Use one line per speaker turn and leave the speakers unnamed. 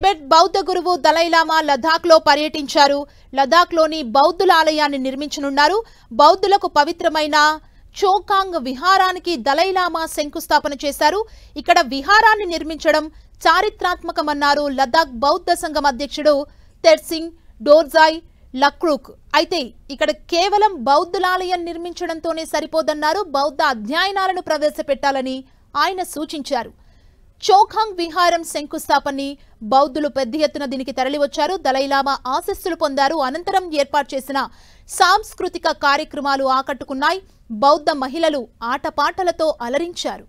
Tibet బౌద్ధ గురువు Dalai Lama లదాఖ్లో పర్యటించారు. లదాఖ్లోని బౌద్ధుల ఆలయాన్ని నిర్మించనున్నారు. బౌద్ధులకు పవిత్రమైన చోకాంగ్ విహారానికి దలైలామా శంకుస్థాపన చేశారు. ఇక్కడ విహారాన్ని నిర్మించడం చారిత్రాత్మకమన్నారు లదాఖ్ బౌద్ధ సంఘం అధ్యక్షుడు తెర్సింగ్ డోర్జాయ్ లక్రూక్. అయితే ఇక్కడ కేవలం బౌద్ధులాలయం నిర్మించడంతోనే సరిపోదన్నారు. బౌద్ధ అధ్యయనాలను ప్రవేశపెట్టాలని ఆయన సూచించారు. చోఖాంగ్ విహారం శంకుస్థాపనని బౌద్ధులు పెద్ద ఎత్తున దీనికి తరలివచ్చారు. దలైలామా ఆశీస్సులు పొందారు. అనంతరం ఏర్పాటు చేసిన సాంస్కృతిక కార్యక్రమాలు ఆకట్టుకున్నాయి. బౌద్ధ మహిళలు ఆటపాటలతో అలరించారు.